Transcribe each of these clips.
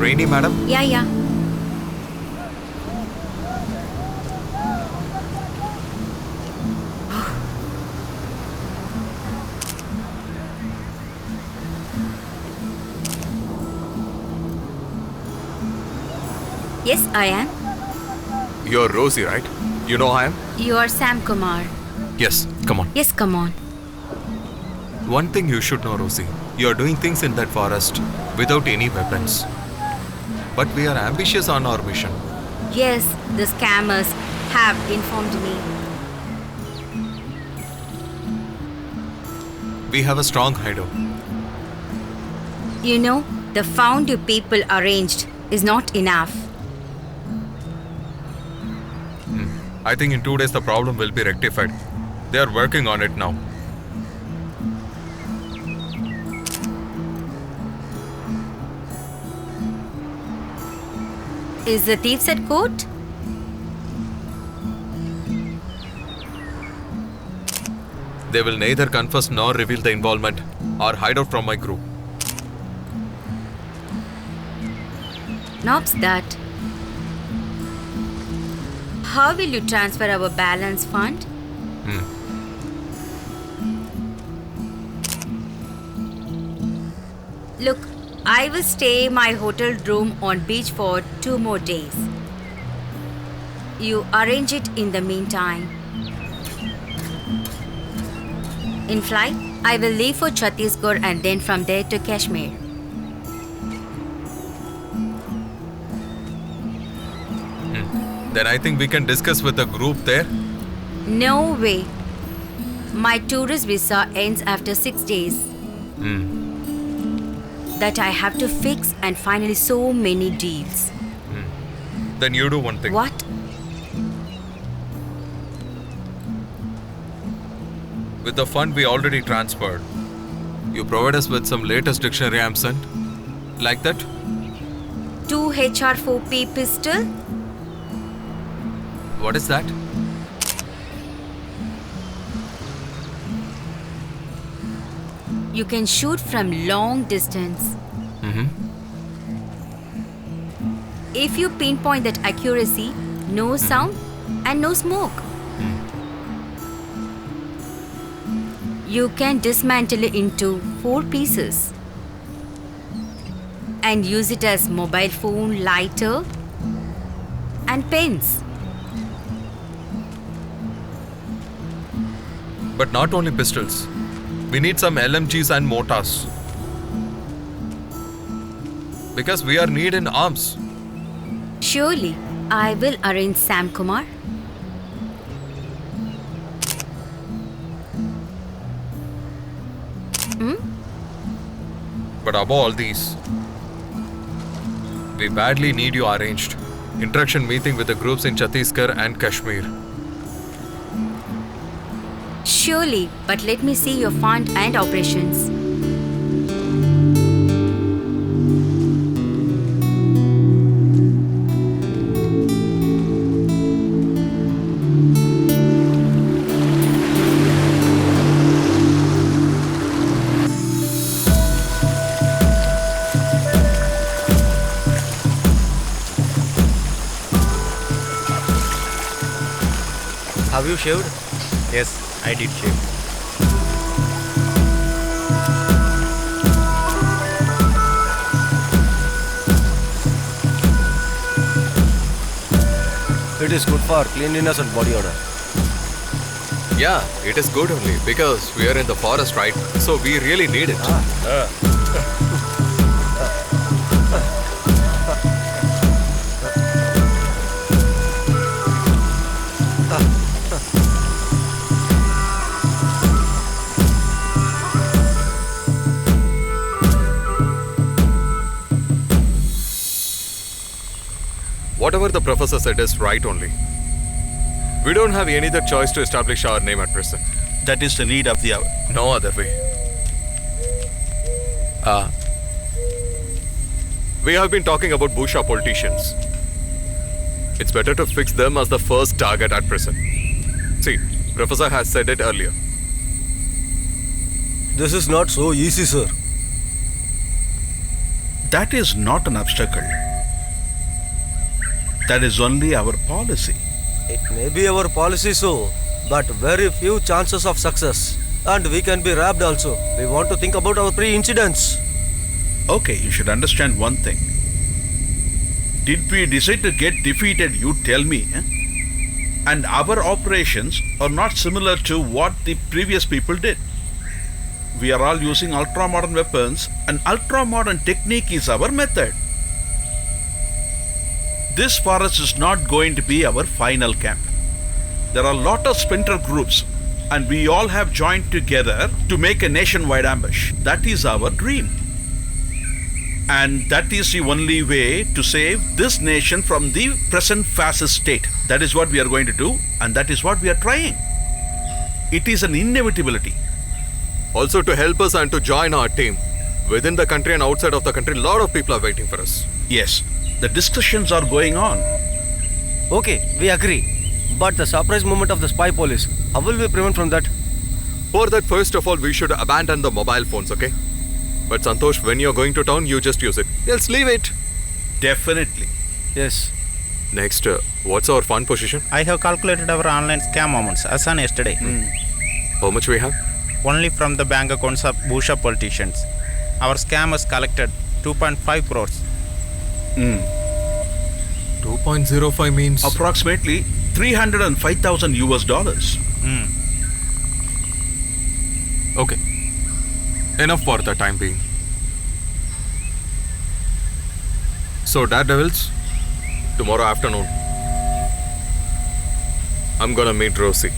Rainy, madam? Yeah. Yes, I am. You're Rosie, right? You know I am? You are Sam Kumar. Yes, come on. Yes, come on. One thing you should know, Rosie. You're doing things in that forest without any weapons. But we are ambitious on our mission. Yes, the scammers have informed me. We have a strong hideout. You know, the found you people arranged is not enough. I think in 2 days the problem will be rectified. They are working on it now. Is the thief at court? They will neither confess nor reveal the involvement or hide out from my group. Nob's that. How will you transfer our balance fund? Look, I will stay my hotel room on beach for 2 more days. You arrange it in the meantime. In flight, I will leave for Chhattisgarh and then from there to Kashmir. Then I think we can discuss with the group there. No way. My tourist visa ends after 6 days. That I have to fix, and finally so many deals. Then you do one thing. What? With the fund we already transferred, you provide us with some latest dictionary I'm sent. Like that? 2 HR4P pistol? What is that? You can shoot from long distance. If you pinpoint that accuracy, no sound and no smoke. You can dismantle it into 4 pieces and use it as mobile phone, lighter and pens. But not only pistols. We need some LMGs and mortars. Because we are need in arms. Surely, I will arrange Sam Kumar. But above all these, we badly need you arranged. Interaction meeting with the groups in Chhattisgarh and Kashmir. Surely, but let me see your fund and operations. Have you shaved? Yes, I did shave. It is good for cleanliness and body odor. Yeah, it is good only because we are in the forest, right? So we really need it. Whatever the professor said is right only. We don't have any other choice to establish our name at present. That is the need of the hour. No other way. We have been talking about Busha politicians. It's better to fix them as the first target at present. See, Professor has said it earlier. This is not so easy, sir. That is not an obstacle. That is only our policy. It may be our policy so, but very few chances of success. And we can be robbed also. We want to think about our pre-incidents. Okay, you should understand one thing. Did we decide to get defeated, you tell me? And our operations are not similar to what the previous people did. We are all using ultra-modern weapons, and ultra-modern technique is our method. This forest is not going to be our final camp. There are a lot of splinter groups, and we all have joined together to make a nationwide ambush. That is our dream. And that is the only way to save this nation from the present fascist state. That is what we are going to do, and that is what we are trying. It is an inevitability. Also to help us and to join our team. Within the country and outside of the country, a lot of people are waiting for us. Yes, the discussions are going on. Okay, we agree. But the surprise movement of the spy police, how will we prevent from that? For that, first of all, we should abandon the mobile phones, okay? But Santosh, when you're going to town, you just use it. Else leave it. Definitely. Yes. Next, what's our fund position? I have calculated our online scam amounts as on yesterday. How much we have? Only from the bank accounts of Bhusha politicians. Our scam has collected 2.5 crores. 2.05 means... Approximately 305,000 US dollars. Okay. Enough for the time being. So, Daredevils, tomorrow afternoon, I'm gonna meet Rosie.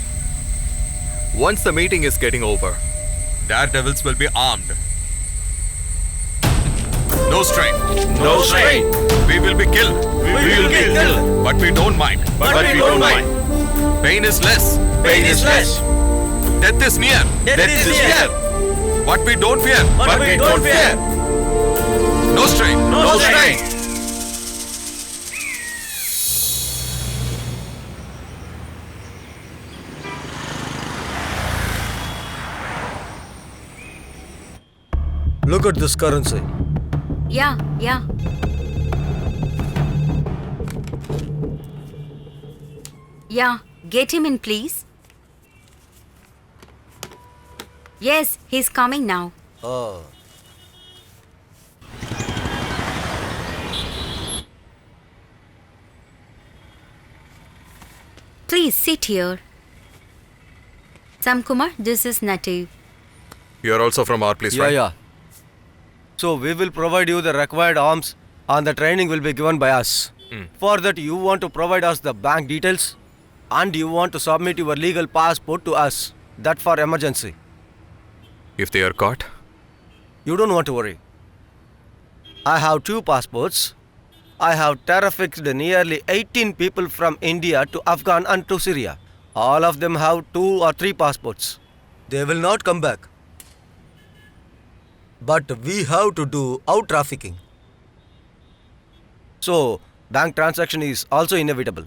Once the meeting is getting over, Daredevils will be armed. No strain. No strain. We will be killed. We will be killed. But we don't mind. But we don't mind. Pain is less. Pain is less. Death is near. Death is near. But we don't fear. But we don't fear. No strain. No strain. Look at this currency. Yeah. Yeah, get him in, please. Yes, he's coming now. Please sit here. Sam Kumar, this is Native. You are also from our place, right? Yeah. So we will provide you the required arms and the training will be given by us. For that you want to provide us the bank details and you want to submit your legal passport to us. That for emergency. If they are caught, You don't want to worry. I have 2 passports. I have terror-fixed nearly 18 people from India to Afghan and to Syria. All of them have 2 or 3 passports. They will not come back. But we have to do out trafficking. So, bank transaction is also inevitable.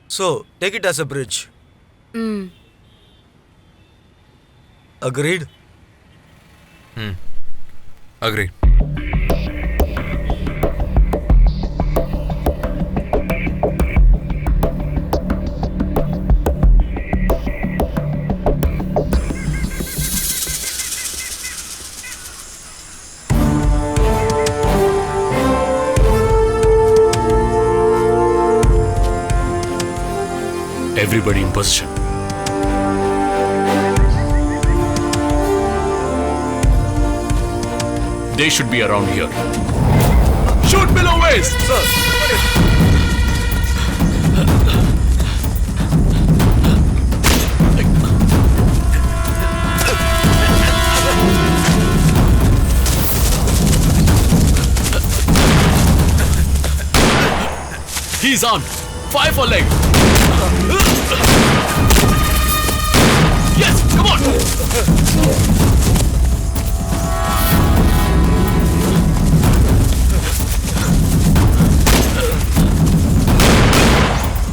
So, take it as a bridge. Agreed? agree. Everybody in position. They should be around here. Shoot below waist! He's on. Fire for leg. Yes, come on!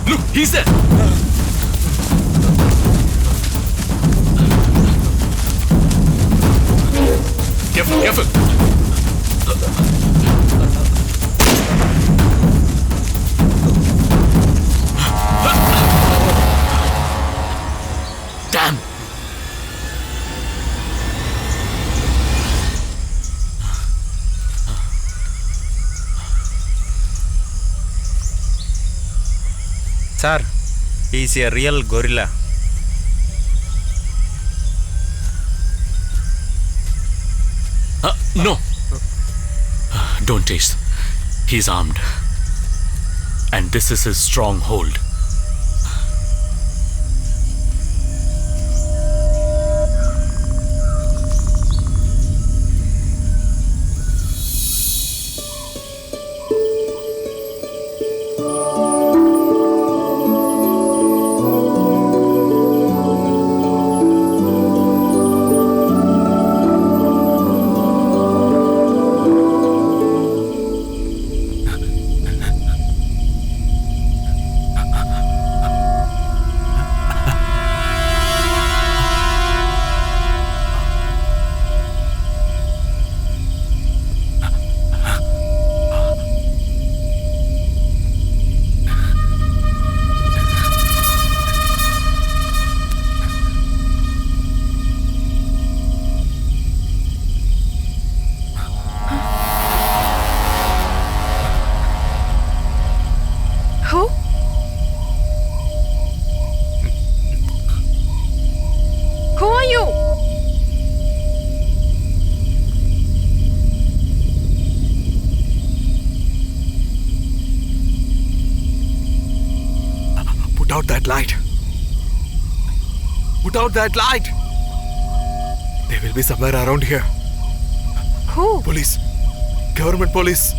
Look, he's there! Careful, careful! Sir, he is a real gorilla. No. Don't taste. He's armed. And this is his stronghold. Who? Who are you? Put out that light. Put out that light. They will be somewhere around here. Who? Police. Government police.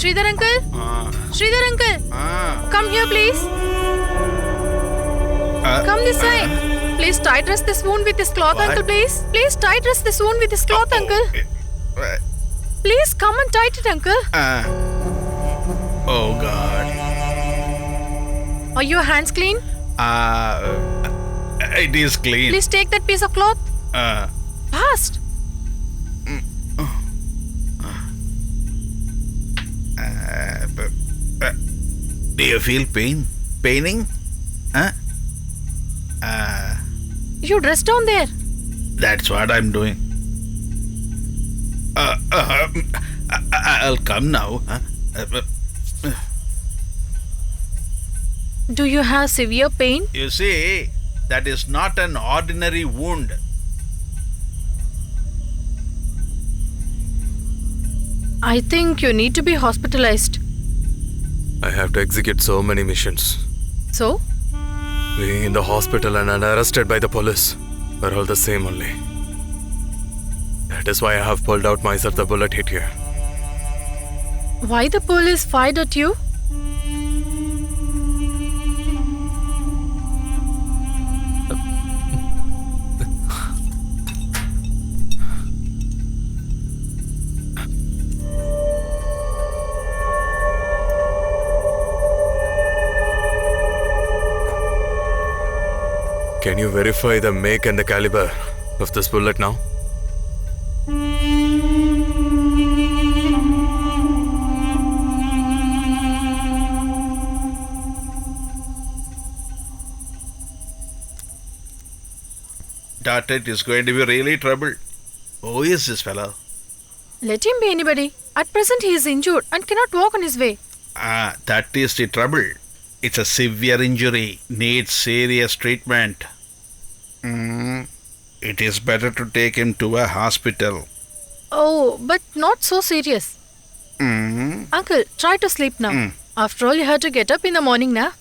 Sridhar uncle? Sridhar uncle? Come here, please. Come this side. Please tight dress this wound with this cloth, What? uncle, please. Please tight dress this wound with this cloth, uncle. Please come and tight it, uncle. Oh God. Are your hands clean? It is clean. Please take that piece of cloth. Fast. Do you feel pain? Paining? You dress down there. That's what I'm doing. I'll come now. Do you have severe pain? You see, that is not an ordinary wound. I think you need to be hospitalized. I have to execute so many missions. So? Being in the hospital and arrested by the police are all the same only. That is why I have pulled out myself. The bullet hit here. Why the police fired at you? Can you verify the make and the caliber of this bullet now? That it is going to be really trouble. Who is this fellow? Let him be anybody. At present, he is injured and cannot walk on his way. That is the trouble. It's a severe injury. Needs serious treatment. It is better to take him to a hospital. Oh, but not so serious. Uncle, try to sleep now. After all, you have to get up in the morning, na?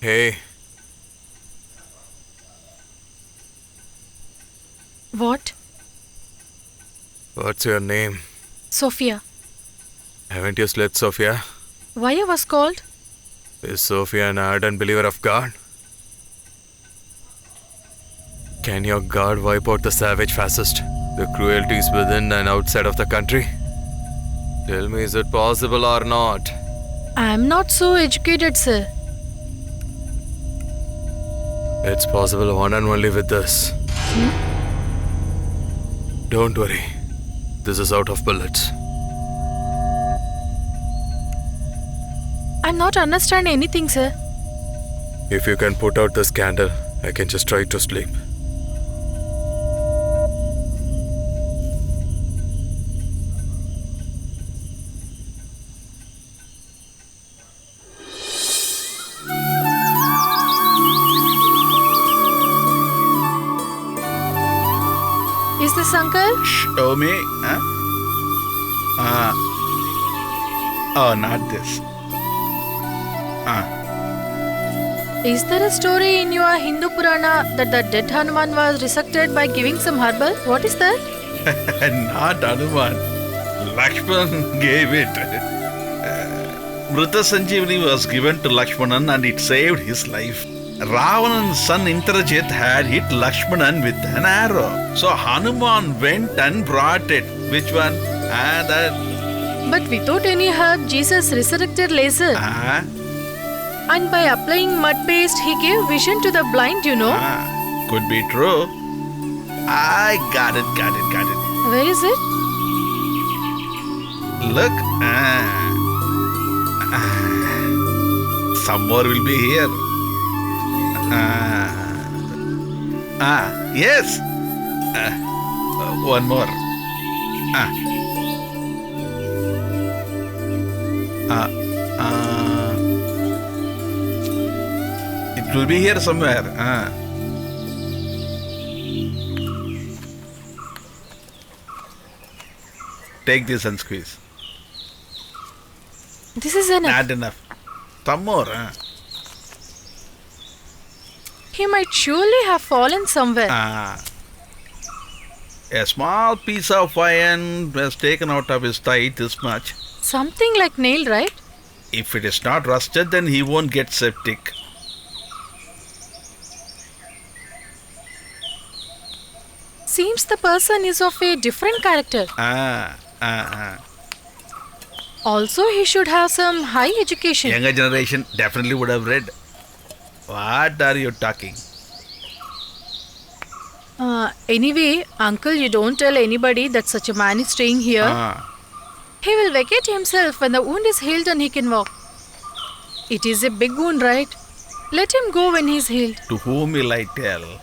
Hey, What? what's your name? Sophia. Haven't you slept, Sophia? Why I was called? Is Sophia an ardent believer of God? Can your God wipe out the savage fascist, the cruelties within and outside of the country? Tell me, is it possible or not? I am not so educated, sir. It's possible one and only with this. Don't worry. This is out of bullets. I'm not understand anything, sir. If you can put out this candle, I can just try to sleep. Is this uncle? Show me. Huh? Oh, not this. Is there a story in your Hindu Purana that the dead Hanuman was resurrected by giving some herbal? What is that? Not Hanuman. Lakshman gave it. Mrita Sanjeevani was given to Lakshmanan and it saved his life. Ravanan's son Indrajit had hit Lakshmanan with an arrow. So Hanuman went and brought it. Which one? That. But without any herb, Jesus resurrected Lazarus. And by applying mud paste, he gave vision to the blind, you know. Could be true. I got it. Where is it? Look. Some more will be here. Yes. One more. It will be here somewhere. Take this and squeeze. This is enough. Not enough. Some more. He might surely have fallen somewhere. A small piece of iron was taken out of his thigh, this much. Something like nail, right? If it is not rusted, then he won't get septic. Seems the person is of a different character. Also, he should have some high education. Younger generation definitely would have read. What are you talking? Anyway, uncle, you don't tell anybody that such a man is staying here. He will vacate himself when the wound is healed and he can walk. It is a big wound, right? Let him go when he is healed. To whom will I tell?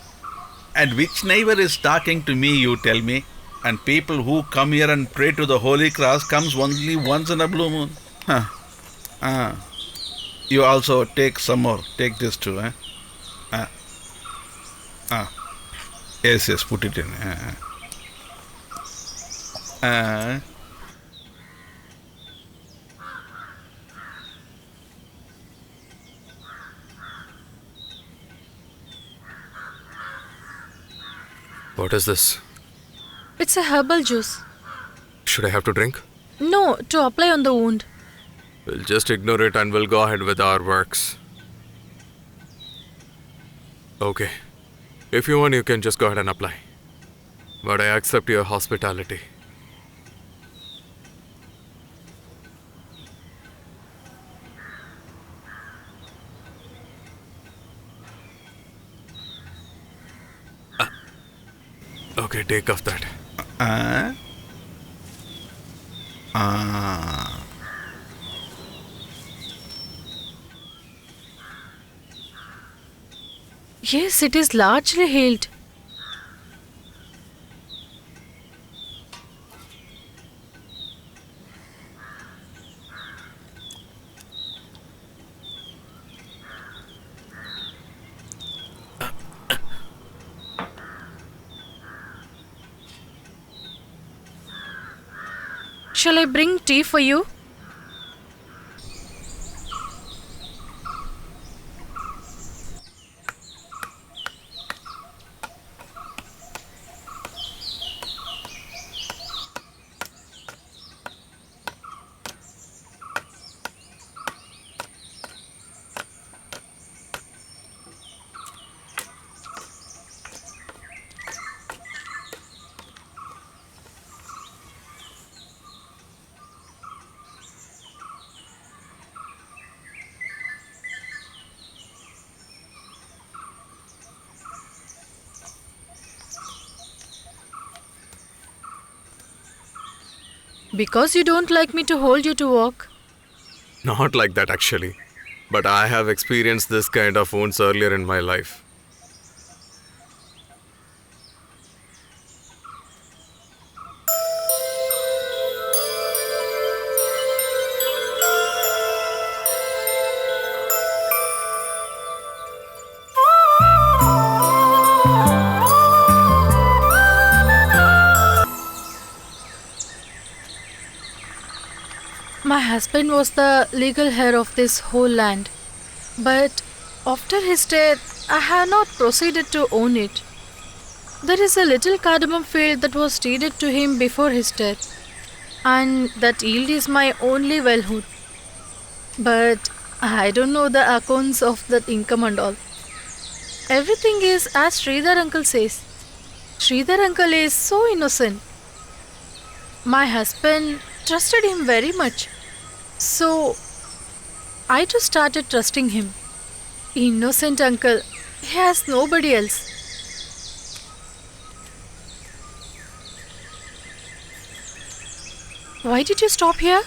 And which neighbor is talking to me, you tell me? And people who come here and pray to the Holy Cross comes only once in a blue moon. You also take some more. Take this too. Yes, put it in. What is this? It's a herbal juice. Should I have to drink? No, to apply on the wound. We'll just ignore it and we'll go ahead with our works. Okay. If you want, you can just go ahead and apply. But I accept your hospitality. Okay, take off that. Yes, it is largely healed. Shall I bring tea for you? Because you don't like me to hold you to walk. Not like that actually. But I have experienced this kind of wounds earlier in my life. My husband was the legal heir of this whole land. But after his death, I have not proceeded to own it. There is a little cardamom field that was deeded to him before his death, and that yield is my only wellhood. But I don't know the accounts of that income and all. Everything is as Sridhar uncle says. Sridhar uncle is so innocent. My husband trusted him very much. So I too started trusting him. Innocent uncle. He has nobody else. Why did you stop here?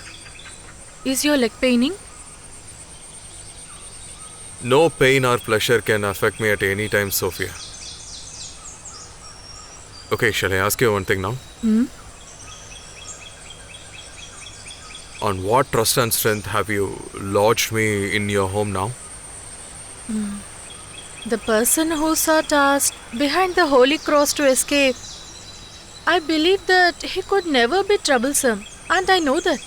Is your leg paining? No pain or pleasure can affect me at any time, Sophia. Okay, shall I ask you one thing now? On what trust and strength have you lodged me in your home now? The person who saw tasked behind the holy cross to escape. I believe that he could never be troublesome, and I know that.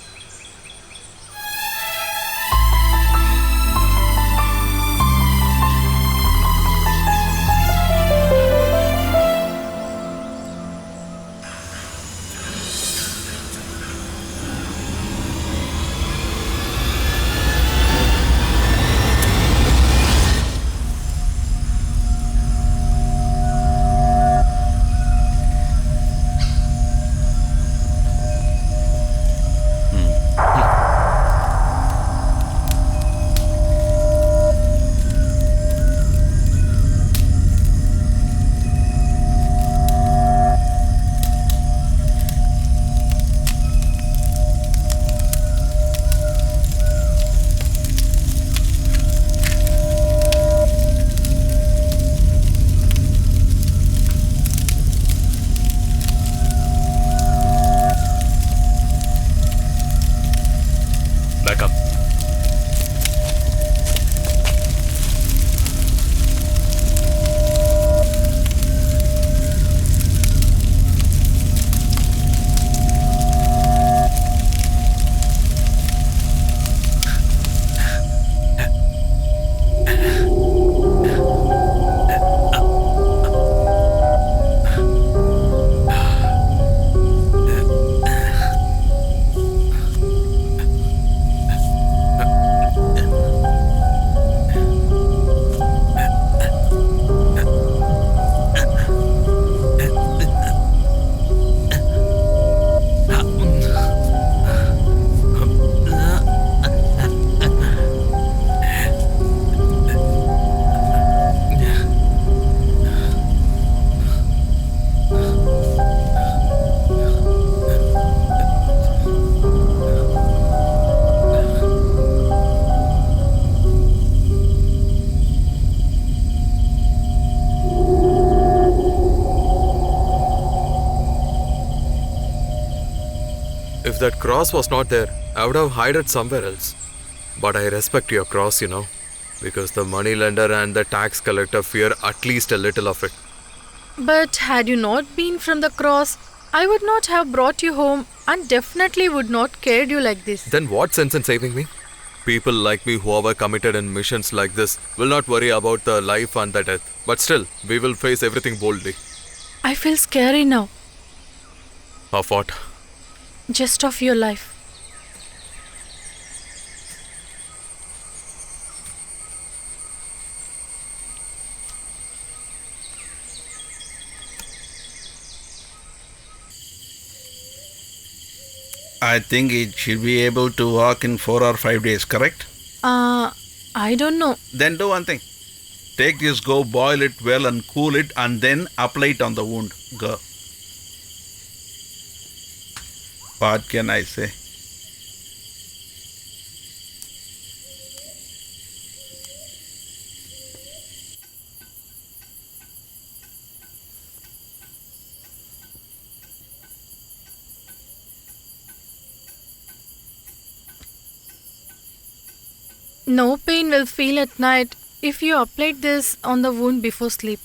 Back up. If that cross was not there, I would have hid it somewhere else. But I respect your cross, because the moneylender and the tax collector fear at least a little of it. But had you not been from the cross, I would not have brought you home and definitely would not cared you like this. Then what sense in saving me? People like me who are committed in missions like this will not worry about the life and the death. But still, we will face everything boldly. I feel scary now, Of what? just of your life. I think it should be able to walk in 4 or 5 days, correct? I don't know. Then do one thing. Take this, go boil it well and cool it, and then apply it on the wound. Go. What can I say? No pain will feel at night if you applied this on the wound before sleep.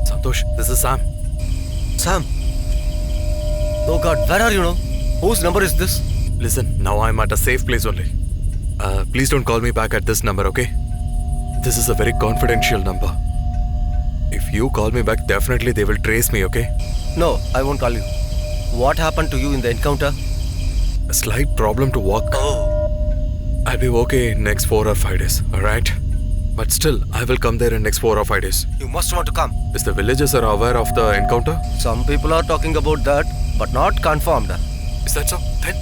Santosh, this is Sam. Sam. Oh God, where are you now? Whose number is this? Listen, now I'm at a safe place only. Please don't call me back at this number, okay? This is a very confidential number. If you call me back, definitely they will trace me, okay? No, I won't call you. What happened to you in the encounter? A slight problem to walk. Oh. I'll be okay in next 4 or 5 days, alright? But still, I will come there in next 4 or 5 days. You must want to come. Is the villagers are aware of the encounter? Some people are talking about that, but not confirmed. Is that so? Then,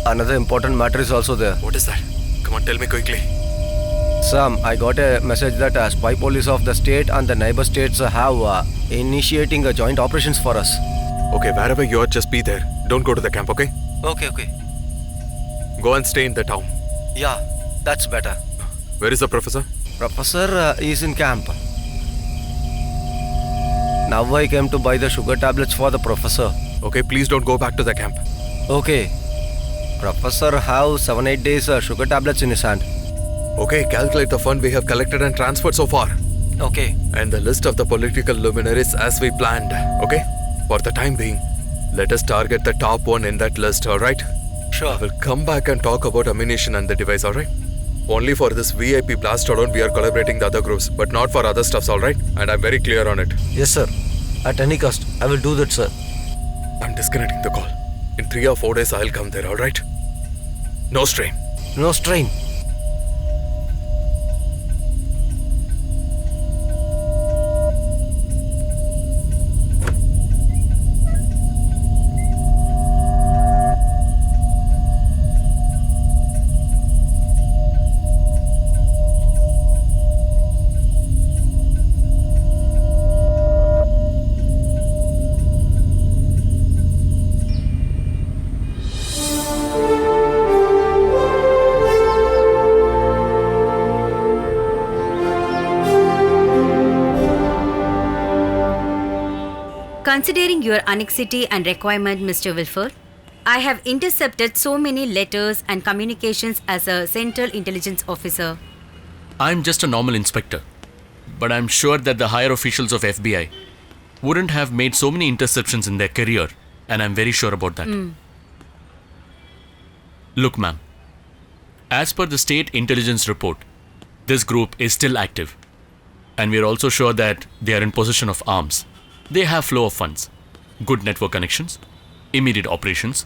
Another important matter is also there. what is that? Come on, tell me quickly. Sam, I got a message that spy police of the state and the neighbor states have initiating a joint operations for us. Okay, wherever you are, just be there. Don't go to the camp, okay? Okay. Go and stay in the town. Yeah, that's better. Where is the professor? Professor is in camp. Now I came to buy the sugar tablets for the professor. Okay, please don't go back to the camp. Okay. Professor have 7-8 days sugar tablets in his hand. Okay, calculate the fund we have collected and transferred so far. Okay. And the list of the political luminaries as we planned, okay? For the time being, let us target the top one in that list, alright? Sure. I will come back and talk about ammunition and the device, alright? Only for this VIP blast alone we are collaborating the other groups, but not for other stuffs, alright? And I'm very clear on it. Yes, sir. At any cost, I will do that, sir. I'm disconnecting the call. In 3 or 4 days I'll come there, alright? No strain. No strain. Considering your annexity and requirement, Mr. Wilford, I have intercepted so many letters and communications as a Central Intelligence Officer. I'm just a normal inspector, but I'm sure that the higher officials of FBI wouldn't have made so many interceptions in their career, and I'm very sure about that. Look, ma'am, as per the state intelligence report, this group is still active, and we're also sure that they are in possession of arms. They have flow of funds, good network connections, immediate operations.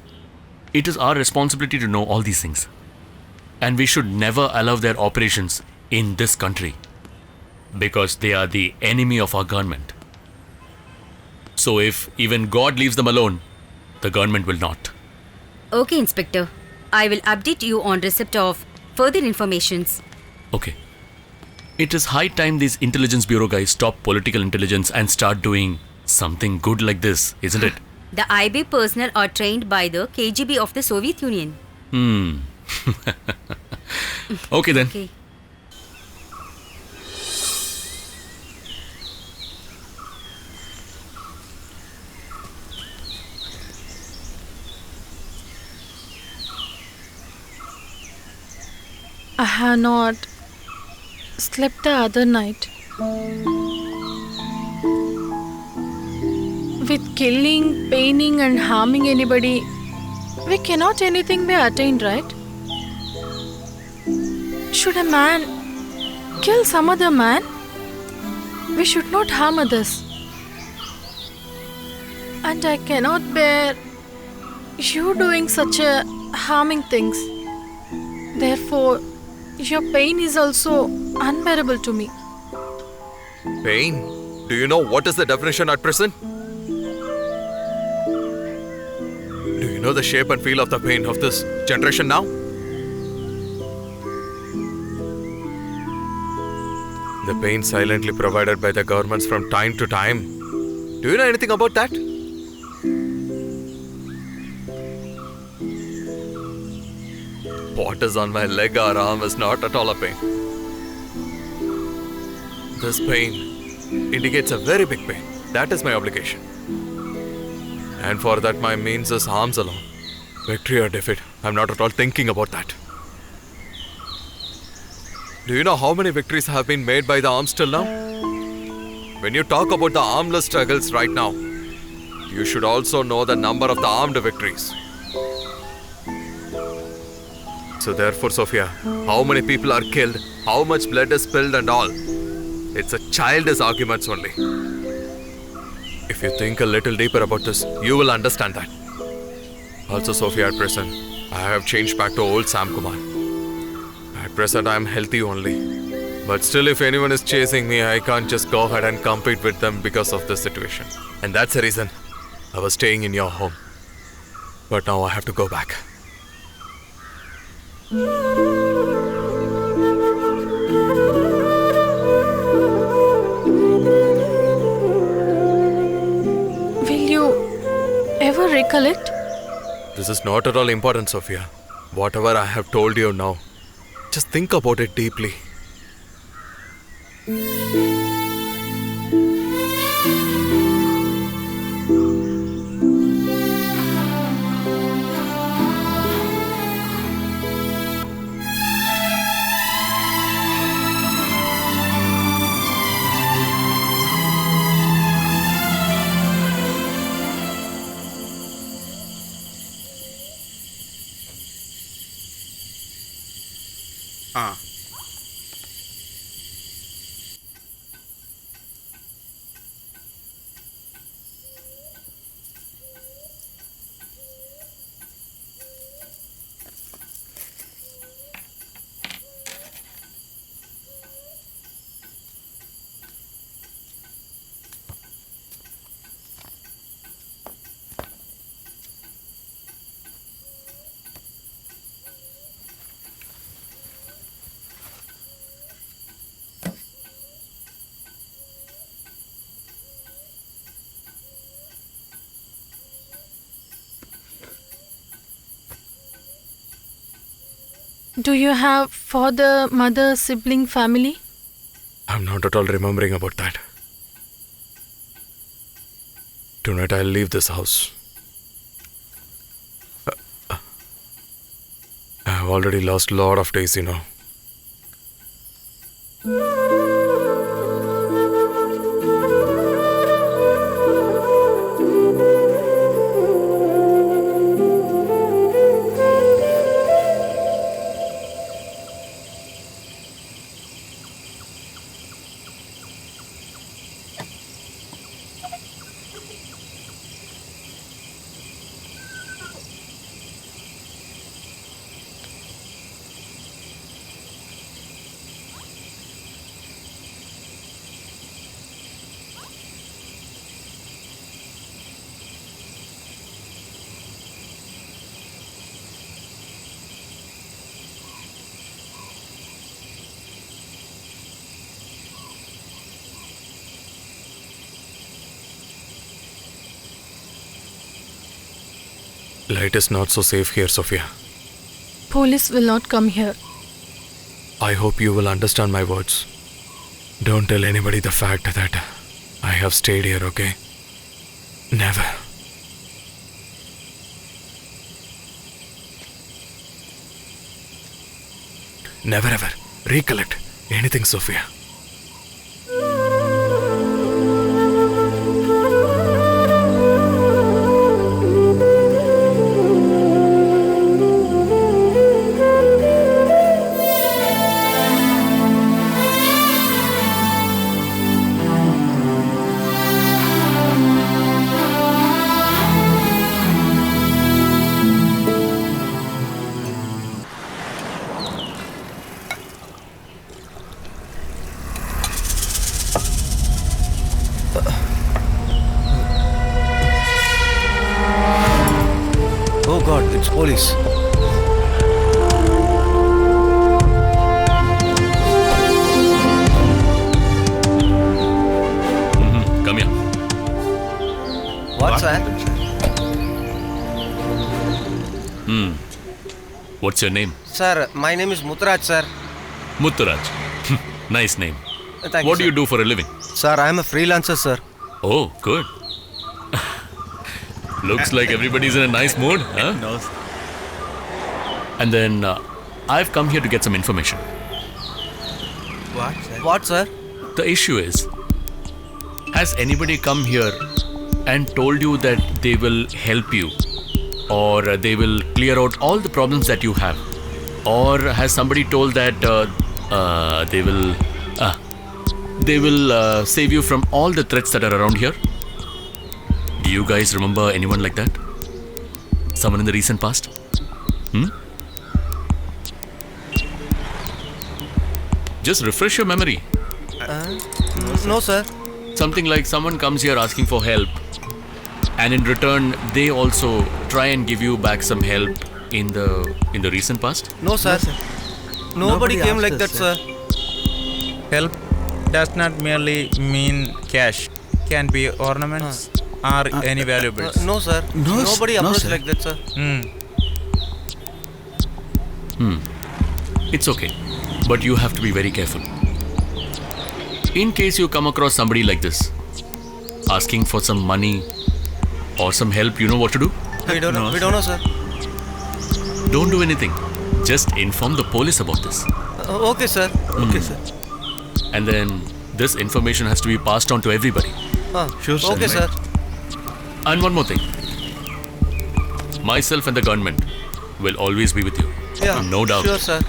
It is our responsibility to know all these things. And we should never allow their operations in this country because they are the enemy of our government. So if even God leaves them alone, the government will not. Okay, Inspector. I will update you on receipt of further informations. Okay. It is high time these intelligence bureau guys stop political intelligence and start doing something good like this, isn't it? The IB personnel are trained by the KGB of the Soviet Union. Okay then. Okay. I have not slept the other night. With killing, paining, and harming anybody, we cannot anything be attained, right? Should a man kill some other man? We should not harm others. And I cannot bear you doing such a harming things. Therefore, your pain is also unbearable to me. Pain? Do you know what is the definition at present? Do you know the shape and feel of the pain of this generation now? The pain silently provided by the governments from time to time. Do you know anything about that? What is on my leg or arm is not at all a pain. This pain indicates a very big pain. That is my obligation. And for that my means is arms alone. Victory or defeat, I'm not at all thinking about that. Do you know how many victories have been made by the arms till now? When you talk about the armless struggles right now, you should also know the number of the armed victories. So therefore, Sophia, how many people are killed, how much blood is spilled and all, it's a childish arguments only. If you think a little deeper about this, you will understand that. Also, Sophia, at present, I have changed back to old Sam Kumar. At present, I am healthy only. But still, if anyone is chasing me, I can't just go ahead and compete with them because of this situation. And that's the reason I was staying in your home. But now I have to go back. Will you ever recollect? This is not at all important, Sophia. Whatever I have told you now, just think about it deeply. Do you have father, mother, sibling, family? I'm not at all remembering about that. Tonight I'll leave this house. I've already lost a lot of days, you know. Light is not so safe here, Sophia. Police will not come here. I hope you will understand my words. Don't tell anybody the fact that I have stayed here, okay? Never. Never ever recollect anything, Sophia. Oh God, it's police. Come here. What, sir? What's your name? Sir, my name is Mutraj, sir. Mutturaj. Nice name. Thank What do sir. you do for a living? Sir, I am a freelancer, sir. Oh, good. Looks like everybody's in a nice mood, huh? No. And then I've come here to get some information. What? What, sir? The issue is, has anybody come here and told you that they will help you, or they will clear out all the problems that you have, or has somebody told that they will save you from all the threats that are around here? Do you guys remember anyone like that? Someone in the recent past? Just refresh your memory. No, sir. Something like someone comes here asking for help, and in return they also try and give you back some help in the recent past. No, sir. Nobody came like that, sir. Help does not merely mean cash. Can be ornaments or any valuables. No, sir. No, Nobody no, approached sir. like that, sir. It's okay, but you have to be very careful. In case you come across somebody like this, asking for some money or some help, you know what to do? We don't know. We don't know, sir. Don't do anything. Just inform the police about this. Okay, sir. Okay, sir. And then this information has to be passed on to everybody. Sure, sir. Okay, sir. And one more thing. Myself and the government will always be with you. Yeah. No doubt. Sure, sir.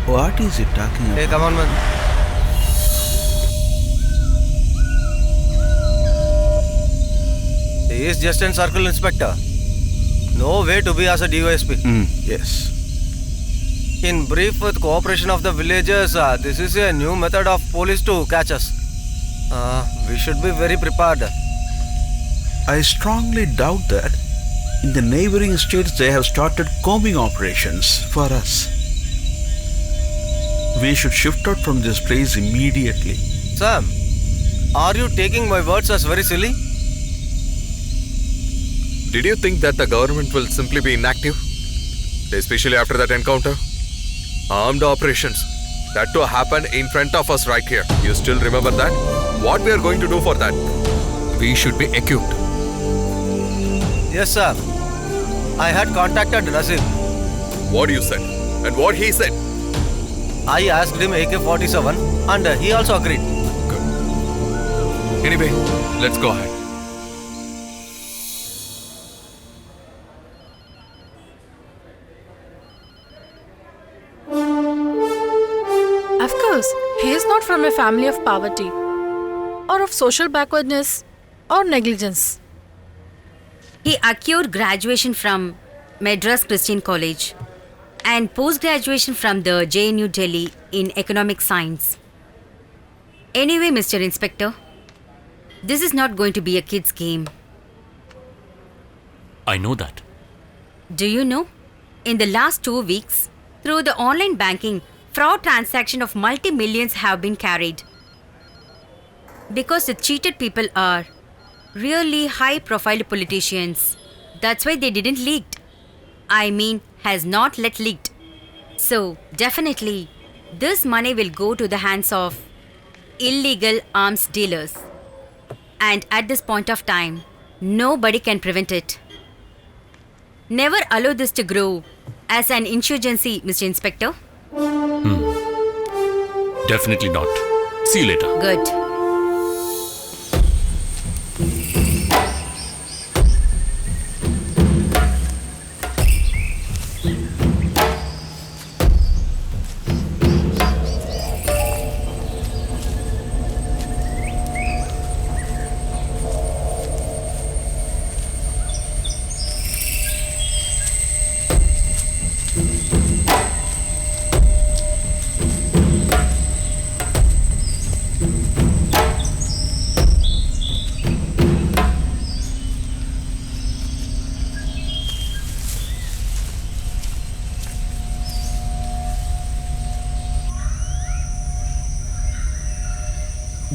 What is it talking about? Hey, come on, man. He is just an circle inspector. No way to be as a DOSP. Yes. In brief, with cooperation of the villagers, this is a new method of police to catch us. We should be very prepared. I strongly doubt that in the neighboring states they have started combing operations for us. We should shift out from this place immediately. Sam, are you taking my words as very silly? Did you think that the government will simply be inactive? Especially after that encounter? Armed operations. That too happened in front of us right here. You still remember that? What we are going to do for that? We should be equipped. Yes, sir. I had contacted Nazir. What you said and what he said. I asked him AK-47 and he also agreed. Good. Anyway, let's go ahead. Of course, he is not from a family of poverty, or of social backwardness, or negligence. He acquired graduation from Madras Christian College and post-graduation from the JNU Delhi in economic science. Anyway, Mr. Inspector, this is not going to be a kid's game. I know that. Do you know? In the last 2 weeks, through the online banking, fraud transactions of multi-millions have been carried. Because the cheated people are really high-profile politicians. That's why they didn't leaked. I mean, has not let leaked. So, definitely, this money will go to the hands of illegal arms dealers. And at this point of time, nobody can prevent it. Never allow this to grow as an insurgency, Mr. Inspector. Definitely not. See you later. Good.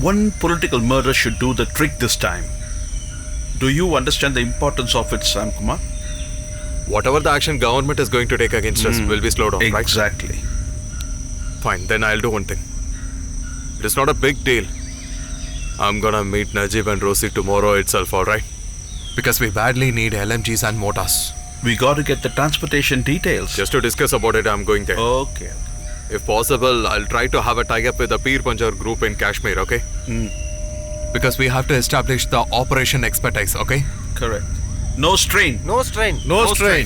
One political murder should do the trick this time. Do you understand the importance of it, Sam Kumar? Whatever the action government is going to take against us will be slowed down, right? Exactly. Fine, then I'll do one thing. It is not a big deal. I'm gonna meet Najib and Rosie tomorrow itself, alright? Because we badly need LMGs and mortars. We got to get the transportation details. Just to discuss about it, I'm going there. Okay. If possible, I'll try to have a tie-up with the Peer Punjar group in Kashmir, okay? Because we have to establish the operation expertise, okay? Correct. No strain. No strain. No strain.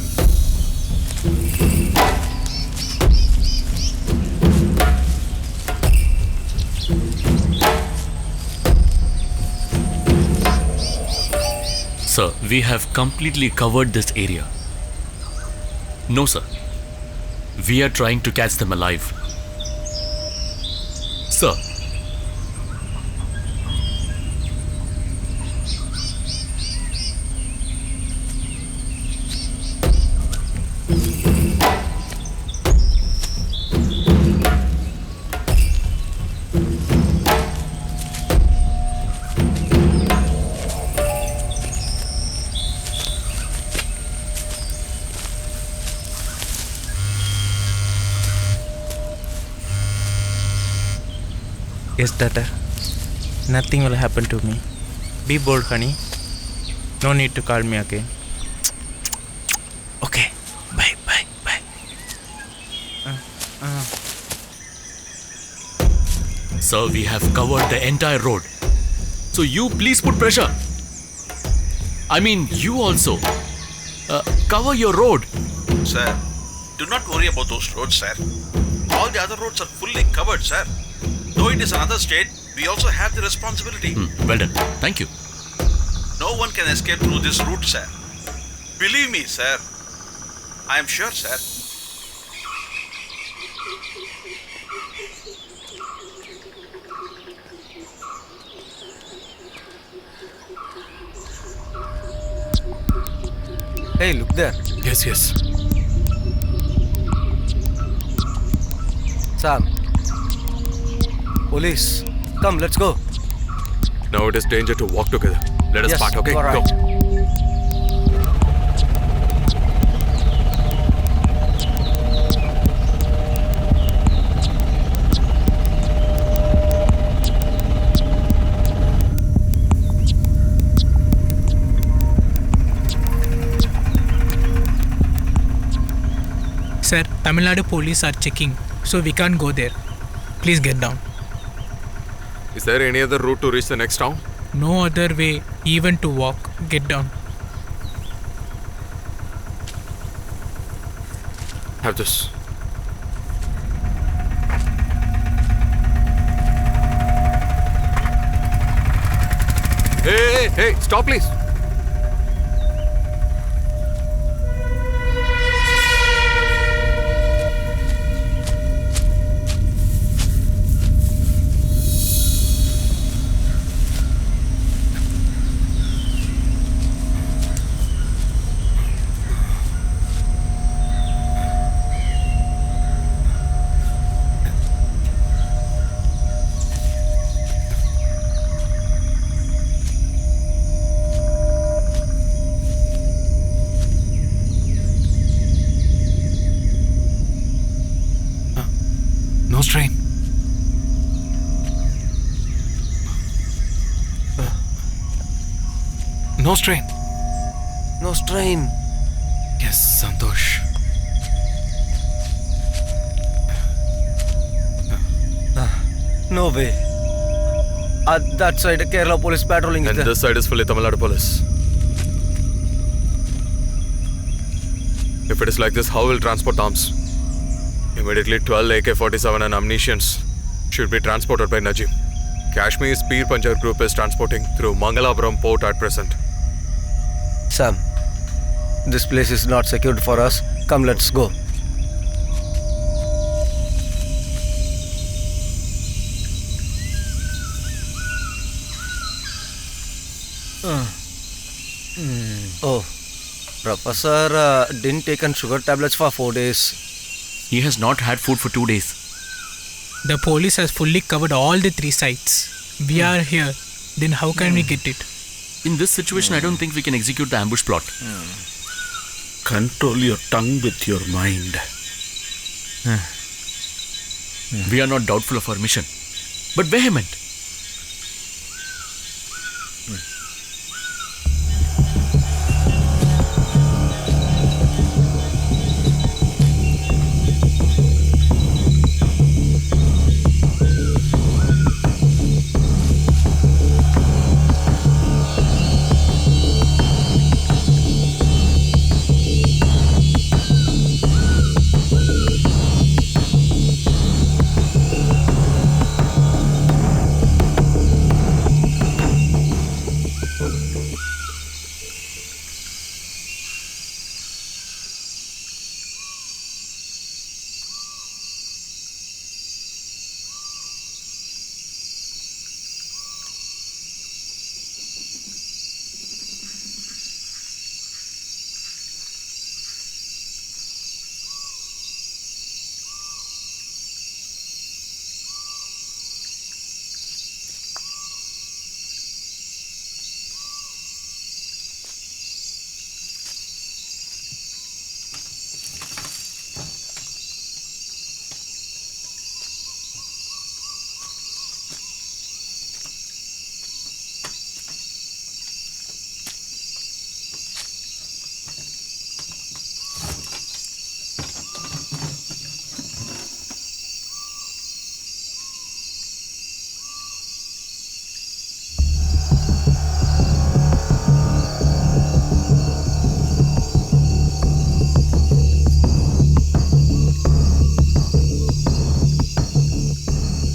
Sir, we have completely covered this area. No, sir. We are trying to catch them alive. Sir. Yes, Tata. Nothing will happen to me. Be bold, honey. No need to call me again. Okay. Bye, bye, bye. Sir, we have covered the entire road. So you please put pressure. I mean, you also. Cover your road. Sir, do not worry about those roads, sir. All the other roads are fully covered, sir. Though it is another state, we also have the responsibility. Well done. Thank you. No one can escape through this route, sir. Believe me, sir. I am sure, sir. Hey, look there. Yes, yes. Sam. Police. Come, let's go. Now it is danger to walk together. Let us Yes, part, okay? all right. Go. Sir, Tamil Nadu police are checking, so we can't go there. Please get down. Is there any other route to reach the next town? No other way, even to walk. Get down. Have this. Hey, stop please. No strain. No strain. No strain. Yes, Santosh. No way. That side, Kerala police patrolling is And there. this side is fully Tamil Nadu police. If it is like this, how will transport arms? Immediately 12 AK-47 and ammunitions should be transported by Najim. Kashmir's Peer Panjab group is transporting through Mangalapuram port at present. Sam, this place is not secured for us. Come, let's go. Oh, Professor didn't take sugar tablets for 4 days. He has not had food for 2 days. The police has fully covered all the 3 sites. We are here. Then how can we get it? In this situation, I don't think we can execute the ambush plot. Control your tongue with your mind. We are not doubtful of our mission, but vehement.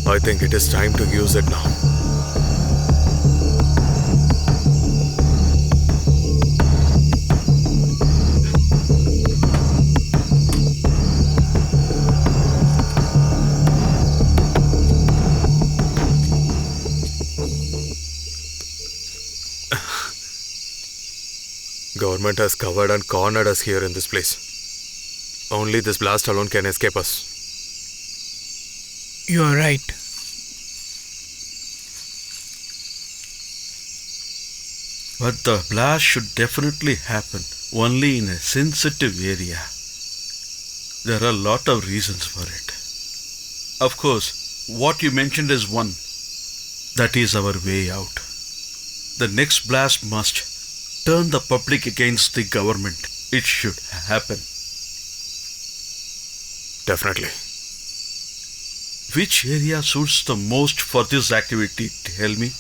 I think it is time to use it now. Government has covered and cornered us here in this place. Only this blast alone can escape us. You are right. But the blast should definitely happen only in a sensitive area. There are a lot of reasons for it. Of course, what you mentioned is one. That is our way out. The next blast must turn the public against the government. It should happen. Definitely. Which area suits the most for this activity? Tell me.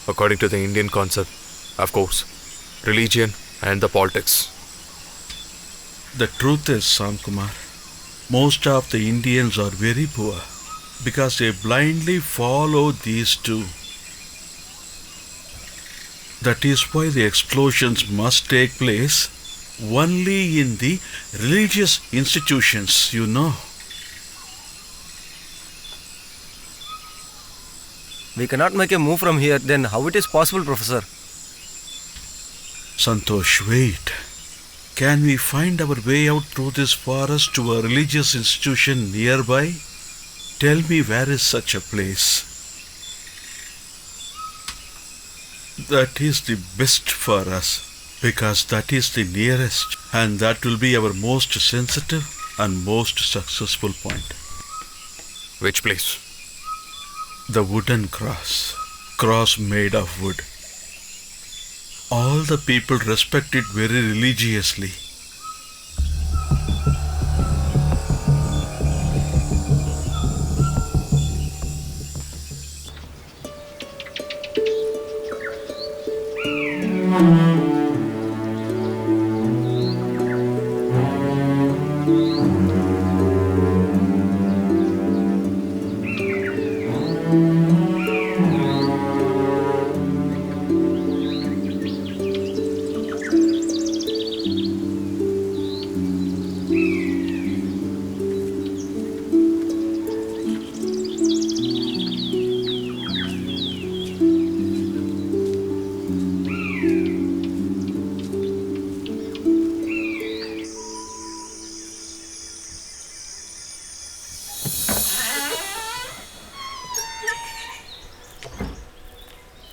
According to the Indian concept, of course, religion and the politics. The truth is, Samkumar, most of the Indians are very poor because they blindly follow these two. That is why the explosions must take place only in the religious institutions, you know. We cannot make a move from here. Then how it is possible, Professor? Santosh, wait. Can we find our way out through this forest to a religious institution nearby? Tell me, where is such a place? That is the best for us. Because that is the nearest, and that will be our most sensitive and most successful point. Which place? The wooden cross. Cross made of wood. All the people respect it very religiously.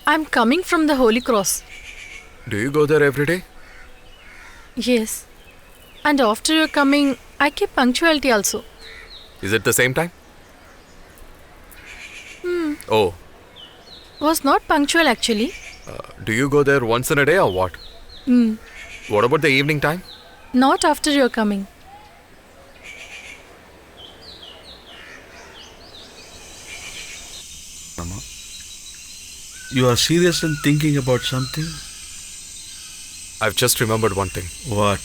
I'm coming from the Holy Cross. Do you go there every day? Yes. And after your coming, I keep punctuality also. Is it the same time? Oh, Was not punctual actually. do you go there once in a day or what? What about the evening time? Not after your coming. You are serious and thinking about something? I've just remembered one thing. What?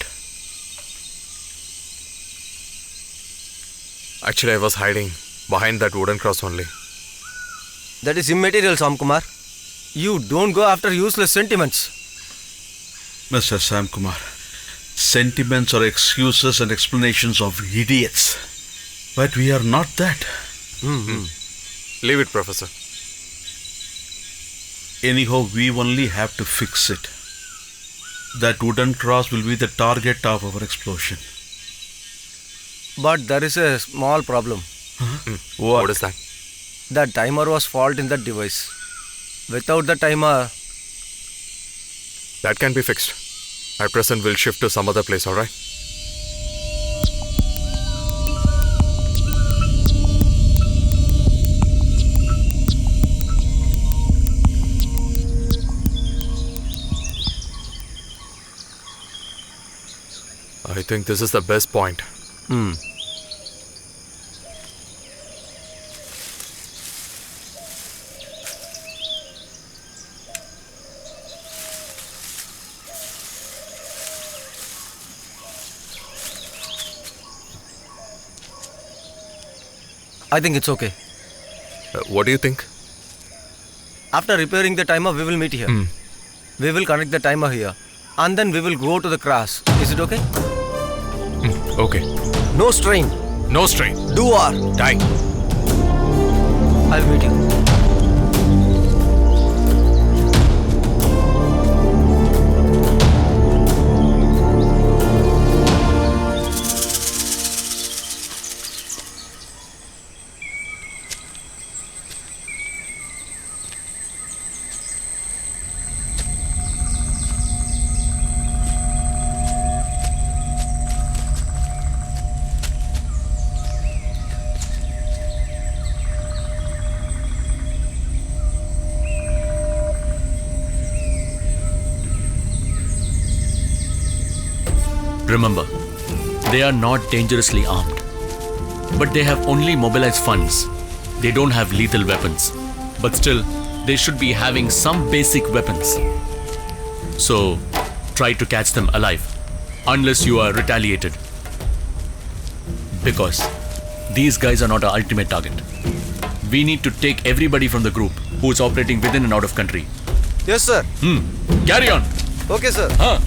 Actually, I was hiding behind that wooden cross only. That is immaterial, Sam Kumar. You don't go after useless sentiments. Mr. Sam Kumar, sentiments are excuses and explanations of idiots. But we are not that. Leave it, Professor. Anyhow, we only have to fix it. That wooden cross will be the target of our explosion. But there is a small problem. What is that? The timer was fault in that device. Without the timer, That can be fixed. At present, we'll shift to some other place, alright? I think this is the best point. I think it's okay. What do you think? After repairing the timer, we will meet here. We will connect the timer here. And then we will go to the cross. Is it okay? Okay. No strain. No strain. Do or Die. I'll meet you. Remember, they are not dangerously armed. But they have only mobilized funds. They don't have lethal weapons. But still, they should be having some basic weapons. So, try to catch them alive, unless you are retaliated. Because these guys are not our ultimate target. We need to take everybody from the group who is operating within and out of country. Yes, sir. Carry on! Okay, sir. Huh?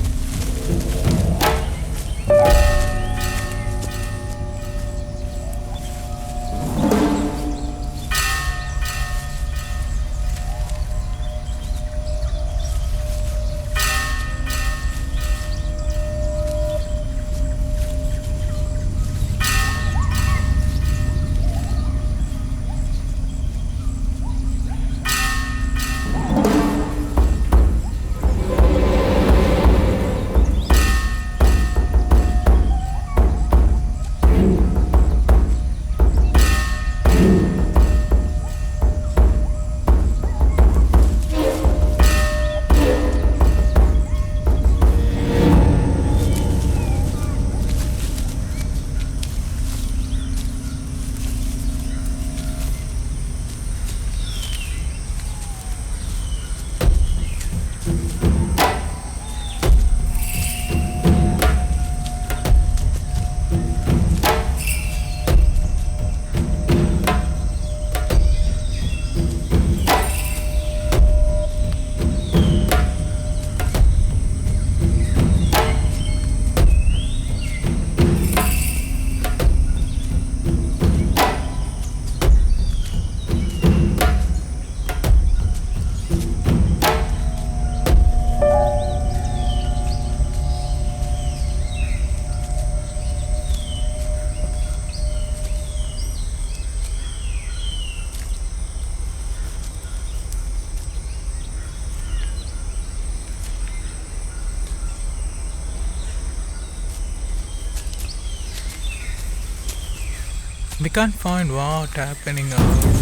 We can't find what happening.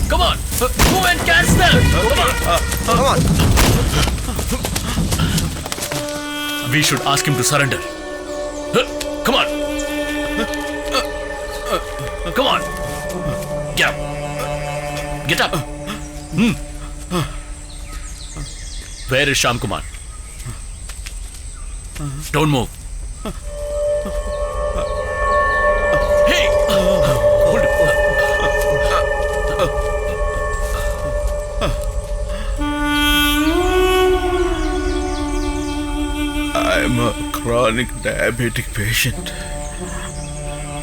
Come on! Move and catch them! Come on. We should ask him to surrender. Come on! Come on! Get up! Get up! Where is Sham Kumar? Don't move. Hey! Hold it. I'm a chronic diabetic patient.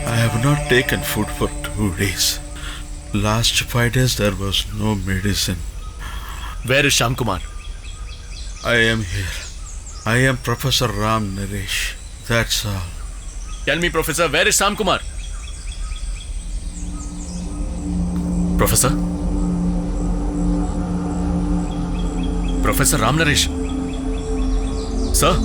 I have not taken food for 2 days. Last 5 days there was no medicine. Where is Sham Kumar? I am here. I am Professor Ram Naresh. That's all. Tell me, Professor, where is Sham Kumar? Professor? Professor Ram Naresh? Sir?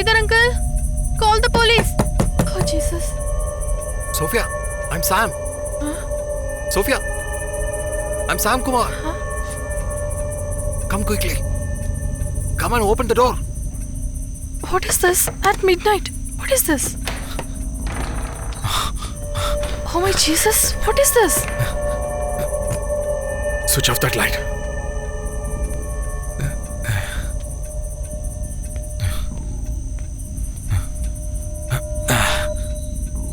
Sridhar uncle, call the police. Oh Jesus. Sophia, I'm Sam. Sophia, I'm Sam Kumar. Come quickly. Come and open the door. What is this at midnight? What is this? Oh my Jesus, what is this? Switch off that light.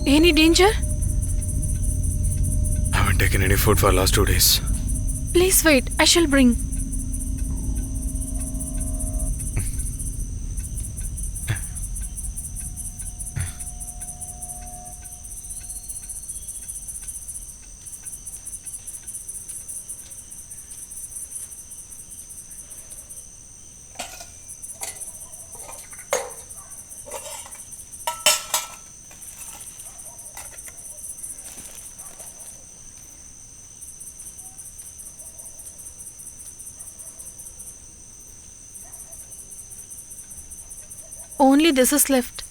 Any danger? I haven't taken any food for last 2 days. Please wait, I shall bring. Only this is left.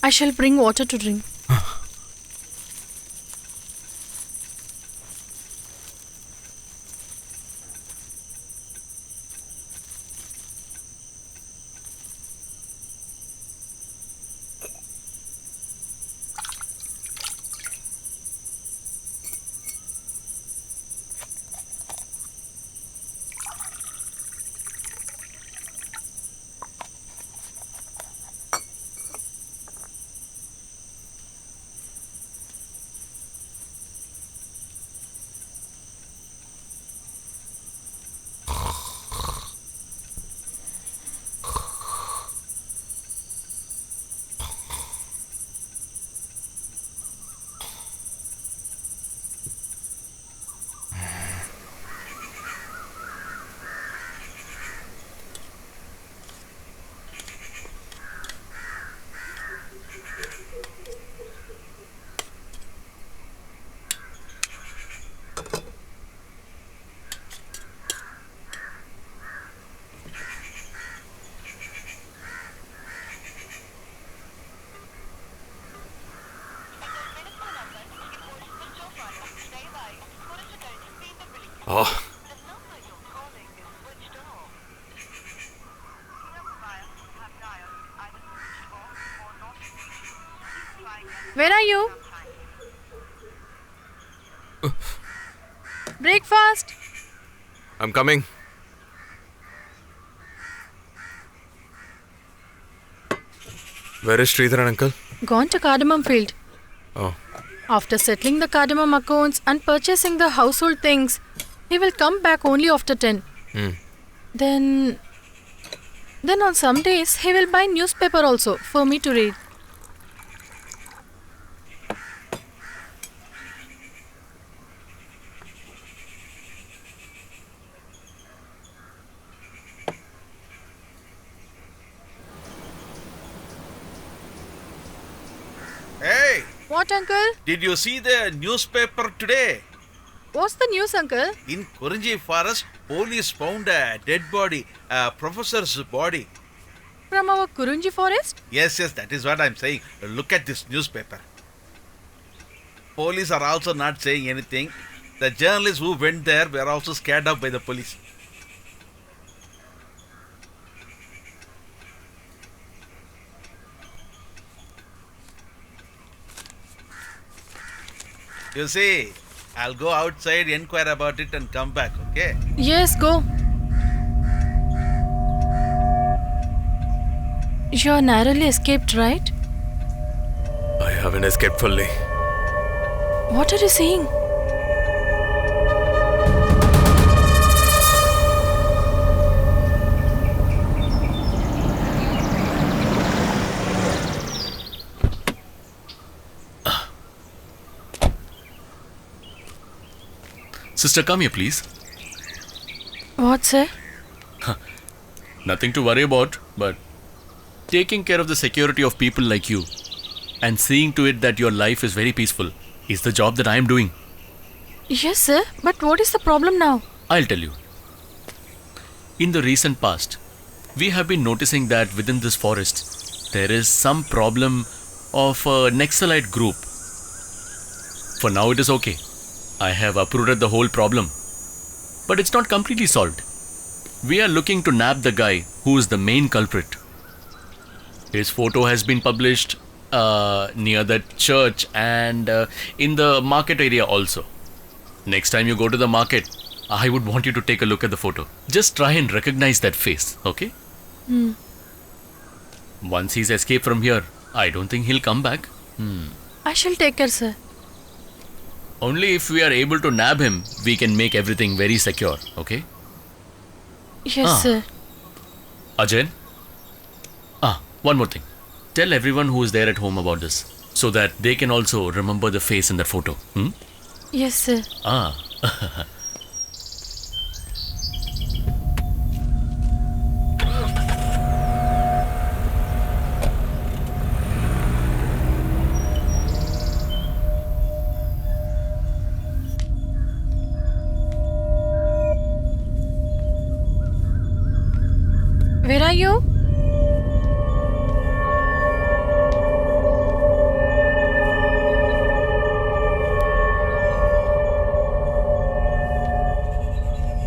I shall bring water to drink. Oh, Where are you? Breakfast. I'm coming. Where is Sridhar uncle? Gone to Cardamom Field. Oh, After settling the cardamom accounts and purchasing the household things, he will come back only after 10. Then on some days he will buy newspaper also for me to read. Hey, What, uncle? did you see the newspaper today? What's the news, uncle? In Kurinji Forest, police found a dead body, a professor's body. From our Kurunji forest? Yes, that is what I'm saying. Look at this newspaper. Police are also not saying anything. The journalists who went there were also scared off by the police. You see, I'll go outside, inquire about it and come back, okay? Yes, go. You narrowly escaped, right? I haven't escaped fully. What are you saying? Sister, come here, please. What, sir? Nothing to worry about, but taking care of the security of people like you and seeing to it that your life is very peaceful is the job that I am doing. Yes, sir. But what is the problem now? I'll tell you. In the recent past, we have been noticing that within this forest, there is some problem of a Naxalite group. For now, it is okay. I have uprooted the whole problem. But it's not completely solved. We are looking to nab the guy who is the main culprit. His photo has been published near the church and in the market area also. Next time you go to the market, I would want you to take a look at the photo. Just try and recognize that face, okay? Once he's escaped from here, I don't think he'll come back. I shall take care, sir. Only if we are able to nab him, we can make everything very secure, okay? Yes, sir. Ajay? One more thing. Tell everyone who is there at home about this, so that they can also remember the face in that photo. Yes, sir. Where are you?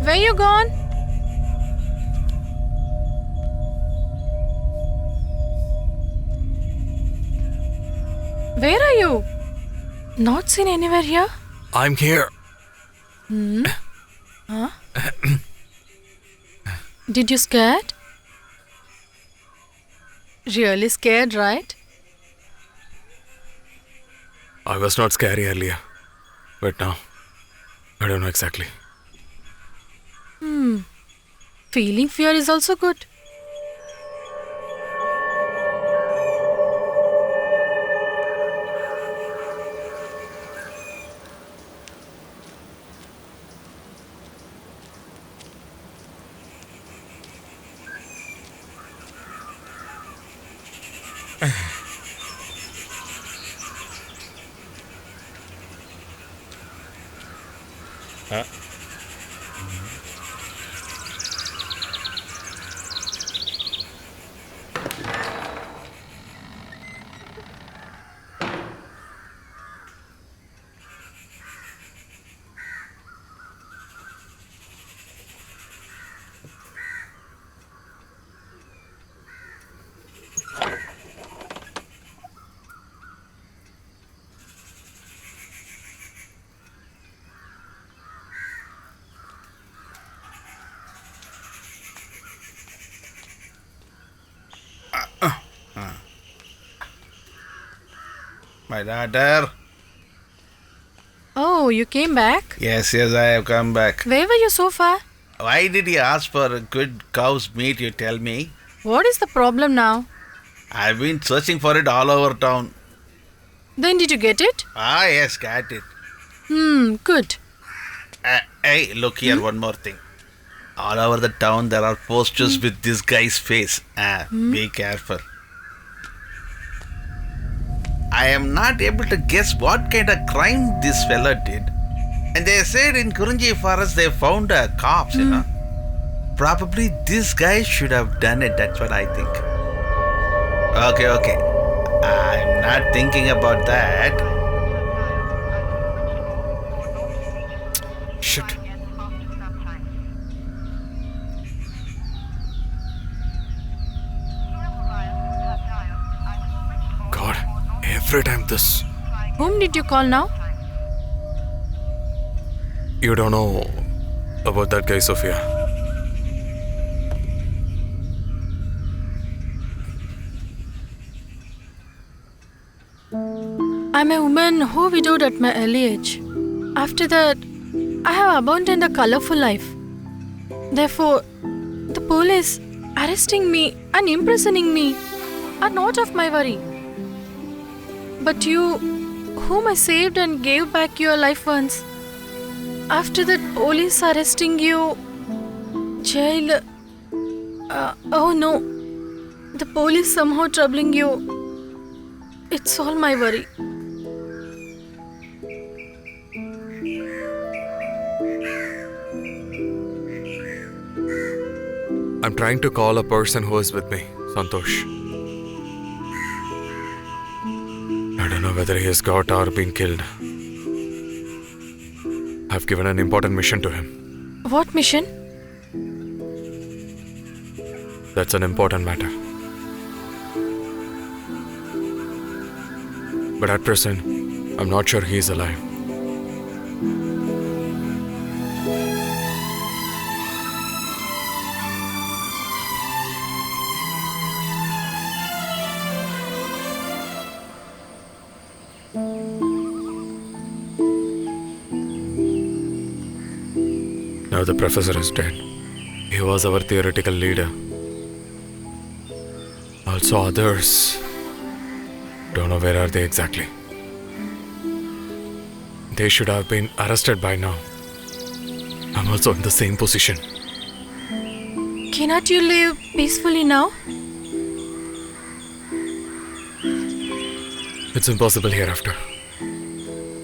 Where you gone? Where are you? Not seen anywhere here? I'm here. Huh? Did you scared? Really scared, right? I was not scary earlier. But now, I don't know exactly. Feeling fear is also good. My daughter. Oh, you came back? Yes, I have come back. Where were you so far? Why did you ask for a good cow's meat, you tell me? What is the problem now? I've been searching for it all over town. Then did you get it? Yes, got it. Good. Hey, look here, one more thing. All over the town there are posters with this guy's face. Be careful. I am not able to guess what kind of crime this fella did. And they said in Kurunji forest they found a corpse, you know. Probably this guy should have done it, that's what I think. Okay. I'm not thinking about that. Shit. God, every time this. Whom did you call now? You don't know about that guy, Sophia. I'm a woman who widowed at my early age. After that, I have abandoned a colorful life. Therefore, the police arresting me and imprisoning me are not of my worry. But you, whom I saved and gave back your life once, after that police arresting you, jail, Oh no. The police somehow troubling you. It's all my worry. I'm trying to call a person who is with me, Santosh. I don't know whether he has got or been killed. I've given an important mission to him. What mission? That's an important matter. But at present, I'm not sure he is alive. Now the professor is dead. He was our theoretical leader. Also others. Don't know where are they exactly. They should have been arrested by now. I'm also in the same position. Cannot you live peacefully now? It's impossible hereafter.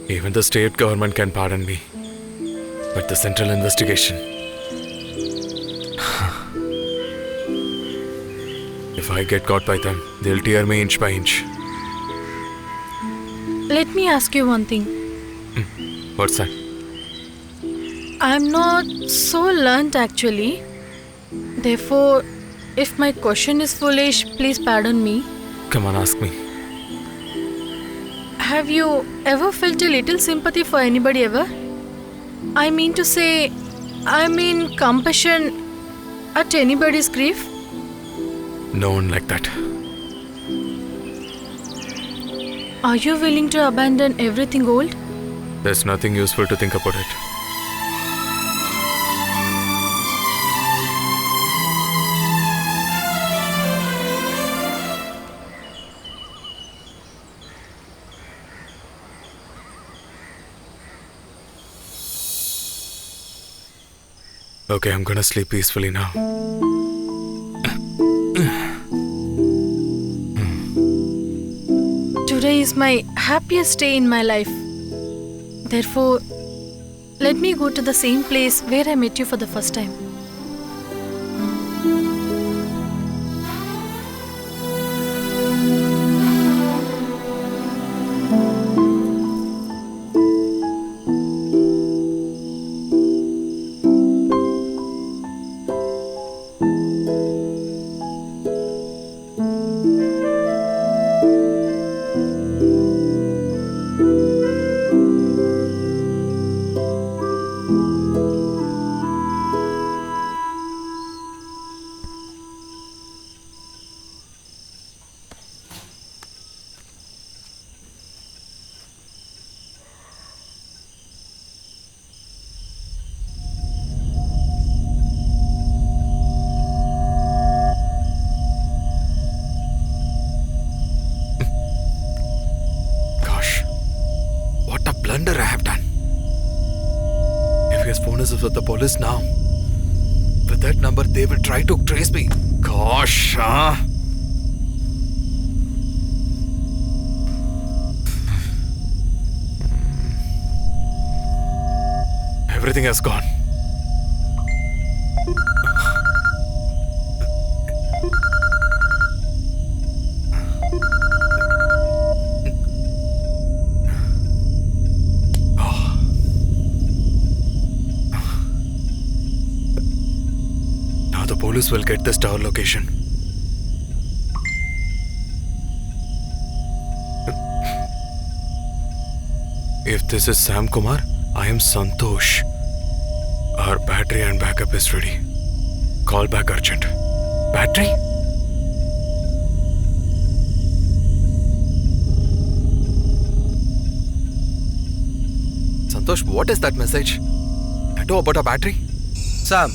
Even the state government can pardon me. But the central investigation. If I get caught by them, they'll tear me inch by inch. Let me ask you one thing. What's that? I'm not so learnt actually. Therefore, if my question is foolish, please pardon me. Come on, ask me. Have you ever felt a little sympathy for anybody ever? I mean to say, compassion at anybody's grief? No one like that. Are you willing to abandon everything old? There's nothing useful to think about it. Okay, I'm gonna sleep peacefully now. Today is my happiest day in my life. Therefore, let me go to the same place where I met you for the first time. Blunder I have done. If his phone is with the police now, with that number they will try to trace me. Gosh, huh? Everything has gone. The police will get this tower location. If this is Sam Kumar, I am Santosh. Our battery and backup is ready. Call back urgent. Battery? Santosh, what is that message? That about a battery? Sam,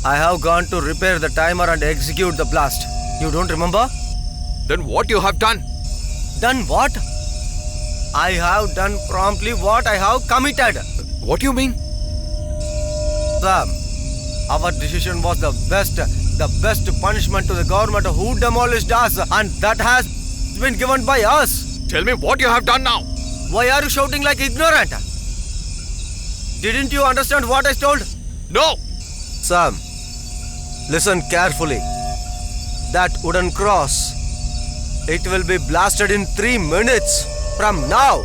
I have gone to repair the timer and execute the blast. You don't remember? Then what you have done? Done what? I have done promptly what I have committed. What do you mean? Sam, our decision was the best the best punishment to the government who demolished us, and that has been given by us. Tell me what you have done now. Why are you shouting like ignorant? Didn't you understand what I told? No. Sam, listen carefully. That wooden cross, it will be blasted in 3 minutes from now.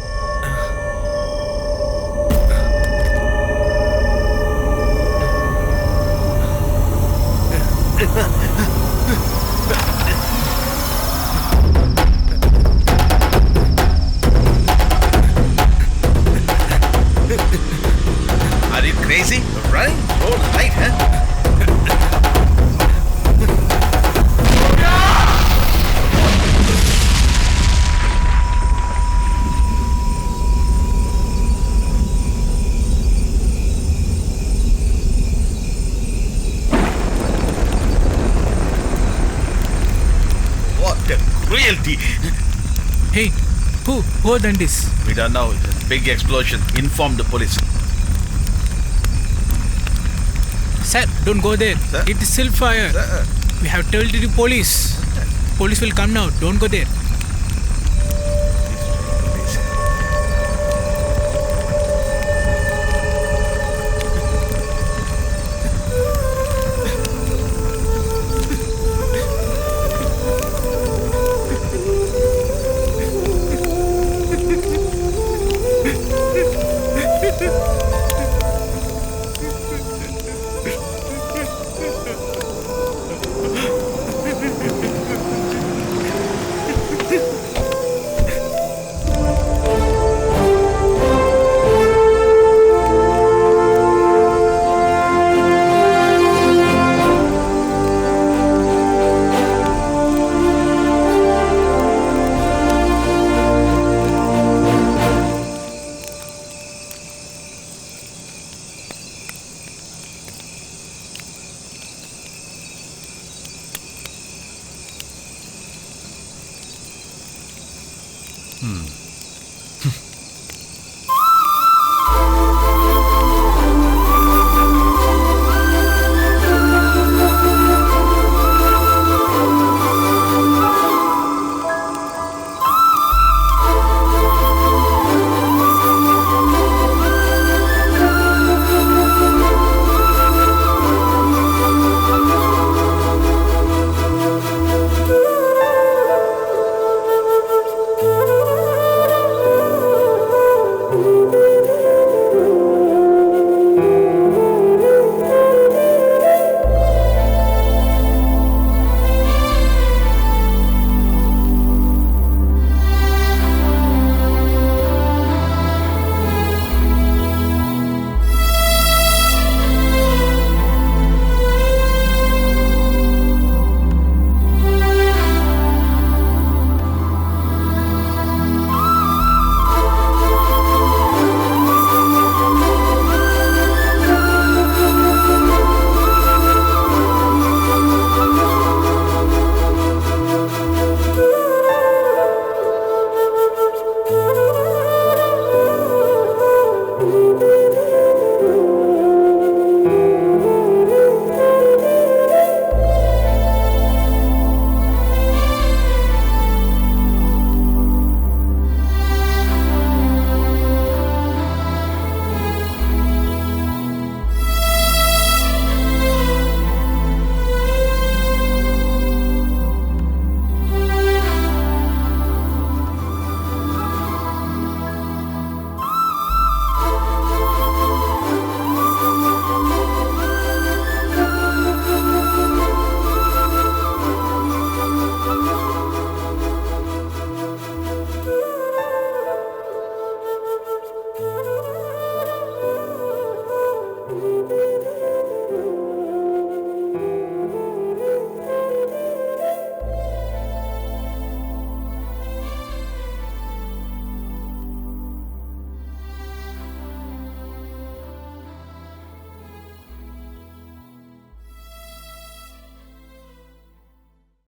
Are you crazy? Running so light, huh? What a cruelty! Hey, who done this? We don't know. It's a big explosion. Inform the police. Sir, don't go there. Sir? It is still fire. Sir. We have told the police. Police will come now. Don't go there.